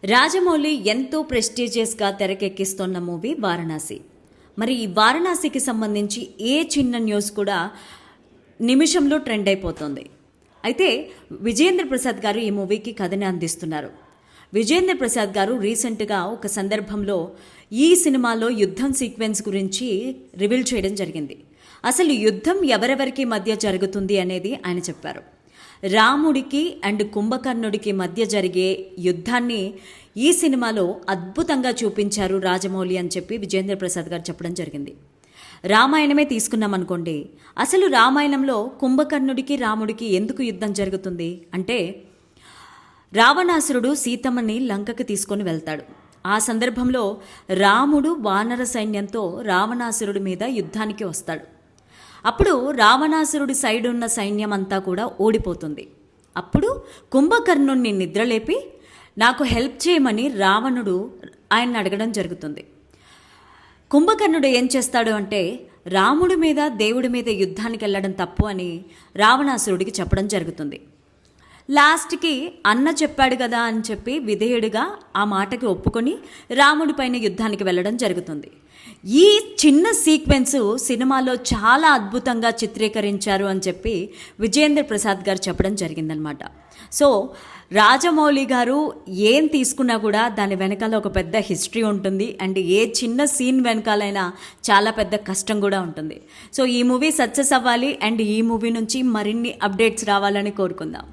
రాజమౌళి ఎంతో ప్రెస్టీజియస్గా తెరకెక్కిస్తున్న మూవీ వారణాసి. మరి ఈ వారణాసికి సంబంధించి ఏ చిన్న న్యూస్ కూడా నిమిషంలో ట్రెండ్ అయిపోతుంది. అయితే విజయేంద్ర ప్రసాద్ గారు ఈ మూవీకి కథని అందిస్తున్నారు. విజయేంద్ర ప్రసాద్ గారు రీసెంట్గా ఒక సందర్భంలో ఈ సినిమాలో యుద్ధం సీక్వెన్స్ గురించి రివీల్ చేయడం జరిగింది. అసలు యుద్ధం ఎవరెవరికి మధ్య జరుగుతుంది అనేది ఆయన చెప్పారు. రాముడికి అండ్ కుంభకర్ణుడికి మధ్య జరిగే యుద్ధాన్ని ఈ సినిమాలో అద్భుతంగా చూపించారు రాజమౌళి అని చెప్పి విజయేంద్ర ప్రసాద్ గారు చెప్పడం జరిగింది. రామాయణమే తీసుకున్నాం అనుకోండి, అసలు రామాయణంలో కుంభకర్ణుడికి రాముడికి ఎందుకు యుద్ధం జరుగుతుంది అంటే, రావణాసురుడు సీతమ్మని లంకకి తీసుకొని వెళ్తాడు. ఆ సందర్భంలో రాముడు వానర సైన్యంతో రావణాసురుడి మీద యుద్ధానికి వస్తాడు. అప్పుడు రావణాసురుడి సైడ్ ఉన్న సైన్యం అంతా కూడా ఓడిపోతుంది. అప్పుడు కుంభకర్ణుణ్ణి నిద్రలేపి నాకు హెల్ప్ చేయమని రావణుడు ఆయన్ని అడగడం జరుగుతుంది. కుంభకర్ణుడు ఏం చేస్తాడు అంటే, రాముడి మీద దేవుడి మీద యుద్ధానికి వెళ్ళడం తప్పు అని రావణాసురుడికి చెప్పడం జరుగుతుంది. లాస్ట్కి అన్న చెప్పాడు కదా అని చెప్పి విధేయుడిగా ఆ మాటకి ఒప్పుకొని రాముడి పైన యుద్ధానికి వెళ్ళడం జరుగుతుంది. ఈ చిన్న సీక్వెన్స్ సినిమాలో చాలా అద్భుతంగా చిత్రీకరించారు అని చెప్పి విజయేంద్ర ప్రసాద్ గారు చెప్పడం జరిగిందనమాట. సో రాజమౌళి గారు ఏం తీసుకున్నా కూడా దాని వెనకాల ఒక పెద్ద హిస్టరీ ఉంటుంది. అండ్ ఏ చిన్న సీన్ వెనకాలైనా చాలా పెద్ద కష్టం కూడా ఉంటుంది. సో ఈ మూవీ సక్సెస్ అవ్వాలి అండ్ ఈ మూవీ నుంచి మరిన్ని అప్డేట్స్ రావాలని కోరుకుందాం.